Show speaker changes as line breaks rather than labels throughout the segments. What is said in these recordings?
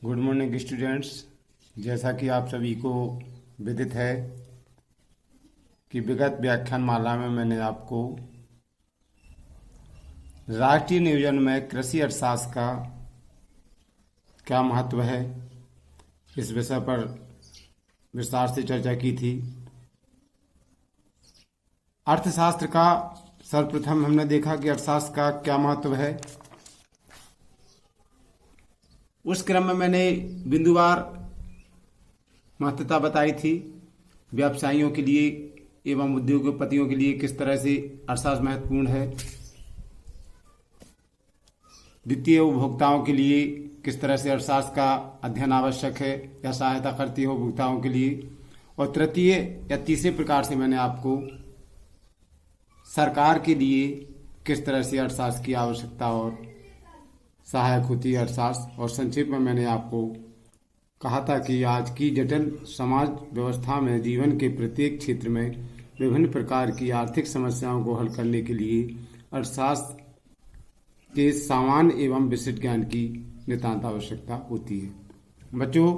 Good morning students. जैसा कि आप सभी को विदित है कि विगत व्याख्यान माला में मैंने आपको राष्ट्रीय नियोजन में कृषि अर्थशास्त्र का क्या महत्व है इस विषय पर विस्तार से चर्चा की थी। अर्थशास्त्र का सर्वप्रथम हमने देखा कि अर्थशास्त्र का क्या महत्व है। उस क्रम में मैंने बिंदुवार महत्वता बताई थी। व्यवसायियों के लिए एवं उद्योगपतियों के लिए किस तरह से अर्थशास्त्र महत्वपूर्ण है, द्वितीय उपभोक्ताओं के लिए किस तरह से अर्थशास्त्र का अध्ययन आवश्यक है या सहायता करती है उपभोक्ताओं के लिए, और तृतीय या तीसरे प्रकार से मैंने आपको सरकार के लिए किस तरह से अर्थशास्त्र की आवश्यकता और सहायक होती है अर्थशास्त्र। और संक्षेप में मैंने आपको कहा था कि आज की जटिल समाज व्यवस्था में जीवन के प्रत्येक क्षेत्र में विभिन्न प्रकार की आर्थिक समस्याओं को हल करने के लिए अर्थशास्त्र के सामान्य एवं विशिष्ट ज्ञान की नितांत आवश्यकता होती है। बच्चों,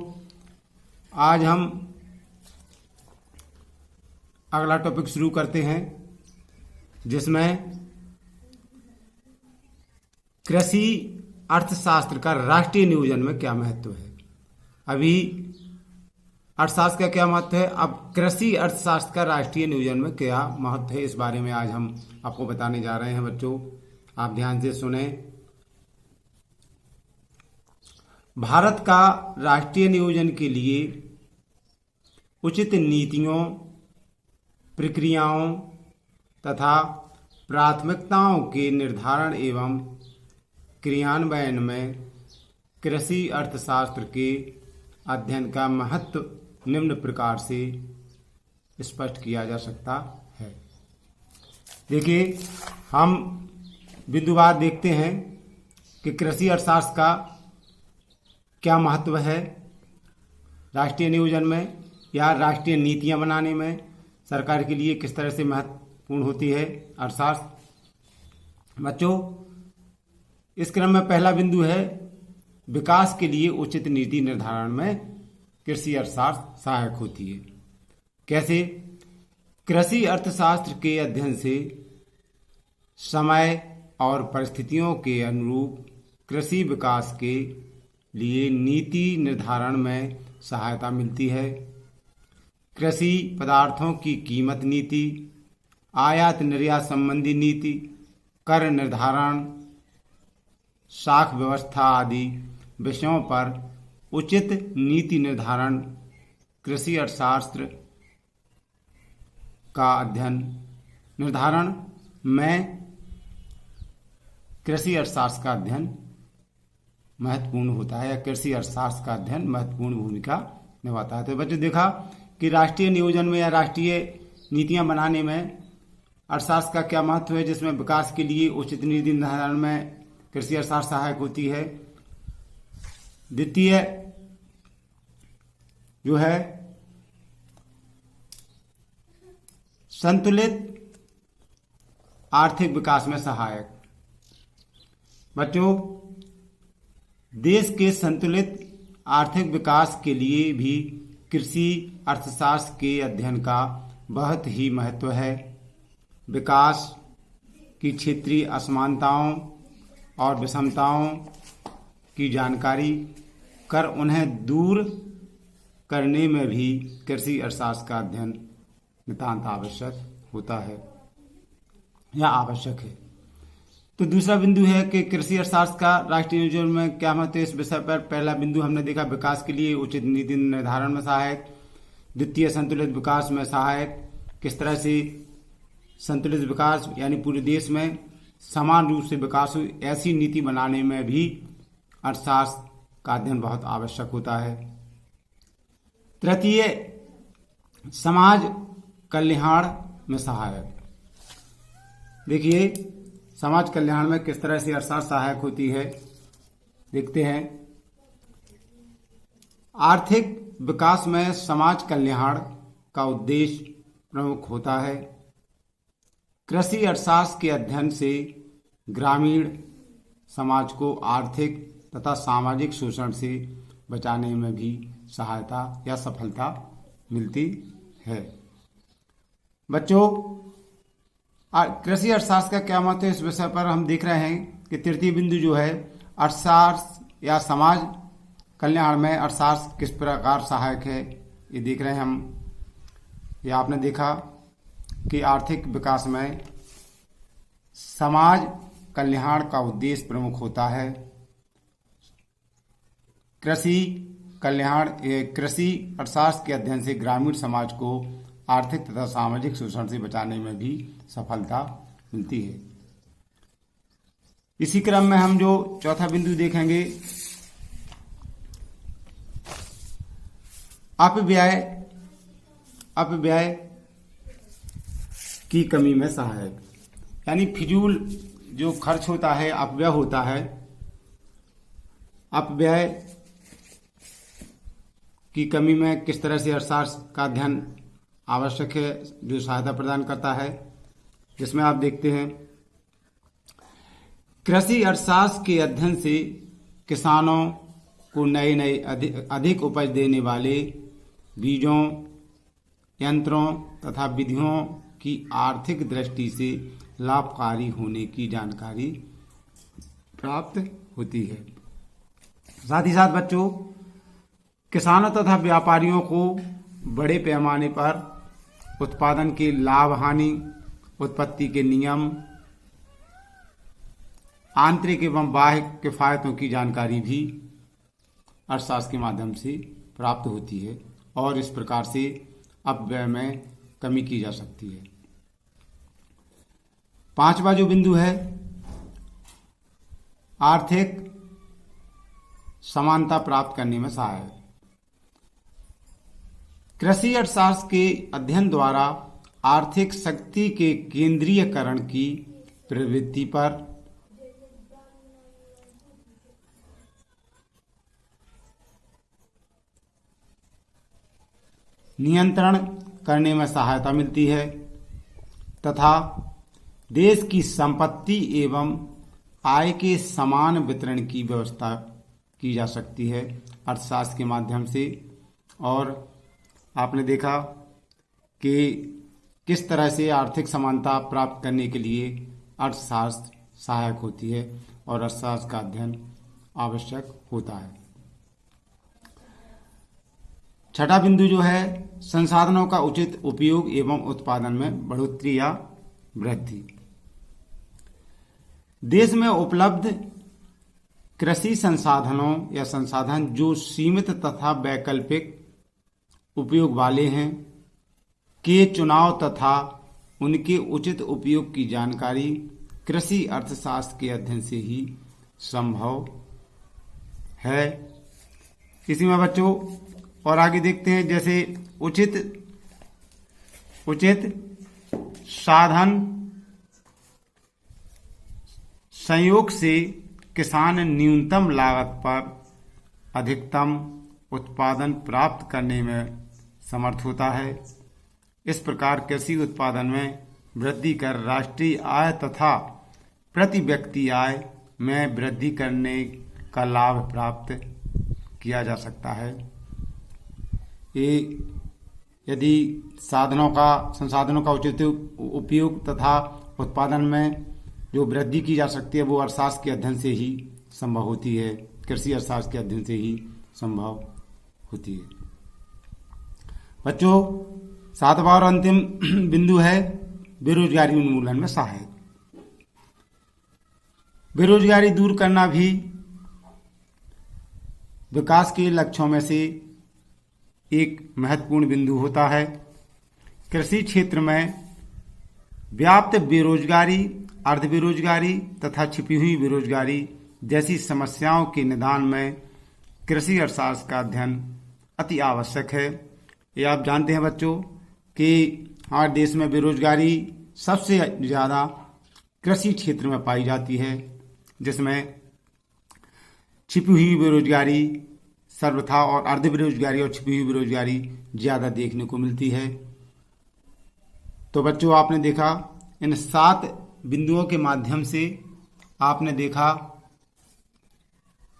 आज हम अगला टॉपिक शुरू करते हैं जिसमें कृषि अर्थशास्त्र का राष्ट्रीय नियोजन में क्या महत्व है। अभी अर्थशास्त्र का क्या महत्व है, अब कृषि अर्थशास्त्र का राष्ट्रीय नियोजन में क्या महत्व है, इस बारे में आज हम आपको बताने जा रहे हैं। बच्चों, आप ध्यान से सुने। भारत का राष्ट्रीय नियोजन के लिए उचित नीतियों, प्रक्रियाओं तथा प्राथमिकताओं के निर्धारण एवं क्रियान्वयन में कृषि अर्थशास्त्र के अध्ययन का महत्व निम्न प्रकार से स्पष्ट किया जा सकता है। देखिए, हम बिंदुवार देखते हैं कि कृषि अर्थशास्त्र का क्या महत्व है राष्ट्रीय नियोजन में या राष्ट्रीय नीतियां बनाने में, सरकार के लिए किस तरह से महत्वपूर्ण होती है अर्थशास्त्र। बच्चों, इस क्रम में पहला बिंदु है विकास के लिए उचित नीति निर्धारण में कृषि अर्थशास्त्र सहायक होती है। कैसे? कृषि अर्थशास्त्र के अध्ययन से समय और परिस्थितियों के अनुरूप कृषि विकास के लिए नीति निर्धारण में सहायता मिलती है। कृषि पदार्थों की कीमत नीति, आयात निर्यात संबंधी नीति, कर निर्धारण, साख व्यवस्था आदि विषयों पर उचित नीति निर्धारण कृषि अर्थशास्त्र का अध्ययन निर्धारण में कृषि अर्थशास्त्र का अध्ययन महत्वपूर्ण होता है या कृषि अर्थशास्त्र का अध्ययन महत्वपूर्ण भूमिका निभाता है। तो बच्चों, देखा कि राष्ट्रीय नियोजन में या राष्ट्रीय नीतियां बनाने में अर्थशास्त्र का क्या महत्व है, जिसमें विकास के लिए उचित नीति निर्धारण में कृषि अर्थशास्त्र सहायक होती है। द्वितीय जो है संतुलित आर्थिक विकास में सहायक। बच्चों, देश के संतुलित आर्थिक विकास के लिए भी कृषि अर्थशास्त्र के अध्ययन का बहुत ही महत्व है। विकास की क्षेत्रीय असमानताओं और विषमताओं की जानकारी कर उन्हें दूर करने में भी कृषि अर्थशास्त्र का अध्ययन नितांत आवश्यक होता है या आवश्यक है। तो दूसरा बिंदु है कि कृषि अर्थशास्त्र का राष्ट्रीय नियोजन में क्या महत्व है। इस विषय पर पहला बिंदु हमने देखा विकास के लिए उचित नीति निर्धारण में सहायक, द्वितीय संतुलित विकास में सहायक। किस तरह से संतुलित विकास यानी पूरे देश में समान रूप से विकास हो, ऐसी नीति बनाने में भी अर्थशास्त्र का अध्ययन बहुत आवश्यक होता है। तृतीय, समाज कल्याण में सहायक। देखिए, समाज कल्याण में किस तरह से अर्थशास्त्र सहायक होती है, देखते हैं। आर्थिक विकास में समाज कल्याण का उद्देश्य प्रमुख होता है। कृषि अर्थशास्त्र के अध्ययन से ग्रामीण समाज को आर्थिक तथा सामाजिक शोषण से बचाने में भी सहायता या सफलता मिलती है। बच्चों, कृषि अर्थशास्त्र का क्या महत्व है, इस विषय पर हम देख रहे हैं कि तृतीय बिंदु जो है अर्थशास्त्र या समाज कल्याण में अर्थशास्त्र किस प्रकार सहायक है, ये देख रहे हैं हम। ये आपने देखा कि आर्थिक विकास में समाज कल्याण का उद्देश्य प्रमुख होता है। कृषि अर्थशास्त्र के अध्ययन से ग्रामीण समाज को आर्थिक तथा सामाजिक शोषण से बचाने में भी सफलता मिलती है। इसी क्रम में हम जो चौथा बिंदु देखेंगे, अपव्यय की कमी में सहायक, यानी फिजूल जो खर्च होता है, अपव्यय होता है। अपव्यय की कमी में किस तरह से अर्थशास्त्र का अध्ययन आवश्यक है, जो सहायता प्रदान करता है, जिसमें आप देखते हैं कृषि अर्थशास्त्र के अध्ययन से किसानों को नए अधिक उपज देने वाले बीजों, यंत्रों तथा विधियों की आर्थिक दृष्टि से लाभकारी होने की जानकारी प्राप्त होती है। साथ ही साथ बच्चों, किसानों तथा व्यापारियों को बड़े पैमाने पर उत्पादन के लाभ हानि, उत्पत्ति के नियम, आंतरिक एवं बाह्य किफायतों की जानकारी भी अर्थशास्त्र के माध्यम से प्राप्त होती है और इस प्रकार से अपव्यय में कमी की जा सकती है। पांचवा जो बिंदु है, आर्थिक समानता प्राप्त करने में सहायक। कृषि अर्थशास्त्र के अध्ययन द्वारा आर्थिक शक्ति के केंद्रीयकरण की प्रवृत्ति पर नियंत्रण करने में सहायता मिलती है तथा देश की संपत्ति एवं आय के समान वितरण की व्यवस्था की जा सकती है अर्थशास्त्र के माध्यम से। और आपने देखा कि किस तरह से आर्थिक समानता प्राप्त करने के लिए अर्थशास्त्र सहायक होती है और अर्थशास्त्र का अध्ययन आवश्यक होता है। छठा बिंदु जो है, संसाधनों का उचित उपयोग एवं उत्पादन में बढ़ोतरी या वृद्धि। देश में उपलब्ध कृषि संसाधनों या संसाधन जो सीमित तथा वैकल्पिक उपयोग वाले हैं के चुनाव तथा उनके उचित उपयोग की जानकारी कृषि अर्थशास्त्र के अध्ययन से ही संभव है। इसी में बच्चों और आगे देखते हैं, जैसे उचित साधन संयोग से किसान न्यूनतम लागत पर अधिकतम उत्पादन प्राप्त करने में समर्थ होता है। इस प्रकार कृषि उत्पादन में वृद्धि कर राष्ट्रीय आय तथा प्रति व्यक्ति आय में वृद्धि करने का लाभ प्राप्त किया जा सकता है। ये यदि संसाधनों का उचित उपयोग तथा उत्पादन में जो वृद्धि की जा सकती है वो अर्थशास्त्र के अध्ययन से ही संभव होती है, कृषि अर्थशास्त्र के अध्ययन से ही संभव होती है। बच्चों, सातवां और अंतिम बिंदु है बेरोजगारी उन्मूलन में सहायक। बेरोजगारी दूर करना भी विकास के लक्ष्यों में से एक महत्वपूर्ण बिंदु होता है। कृषि क्षेत्र में व्याप्त बेरोजगारी, अर्ध बेरोजगारी तथा छिपी हुई बेरोजगारी जैसी समस्याओं के निदान में कृषि अर्थशास्त्र का अध्ययन अति आवश्यक है। ये आप जानते हैं बच्चों कि हमारे देश में बेरोजगारी सबसे ज़्यादा कृषि क्षेत्र में पाई जाती है, जिसमें छिपी हुई बेरोजगारी सर्वथा और अर्ध बेरोजगारी और छिपी हुई बेरोजगारी ज़्यादा देखने को मिलती है। तो बच्चों, आपने देखा इन 7 बिंदुओं के माध्यम से आपने देखा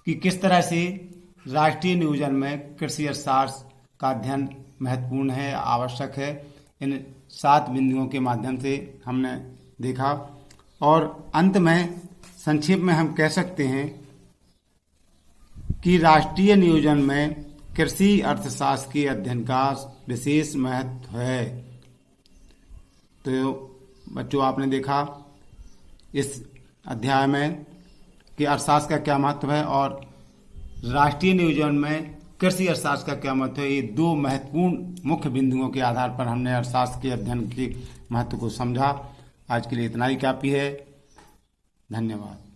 कि किस तरह से राष्ट्रीय नियोजन में कृषि अर्थशास्त्र का अध्ययन महत्वपूर्ण है, आवश्यक है। इन 7 बिंदुओं के माध्यम से हमने देखा और अंत में संक्षेप में हम कह सकते हैं कि राष्ट्रीय नियोजन में कृषि अर्थशास्त्र के अध्ययन का विशेष महत्व है। तो बच्चों, आपने देखा इस अध्याय में कि अर्थशास्त्र का क्या महत्व है और राष्ट्रीय नियोजन में कृषि अर्थशास्त्र का क्या महत्व है। ये 2 महत्वपूर्ण मुख्य बिंदुओं के आधार पर हमने अर्थशास्त्र के अध्ययन के महत्व को समझा। आज के लिए इतना ही काफी है। धन्यवाद।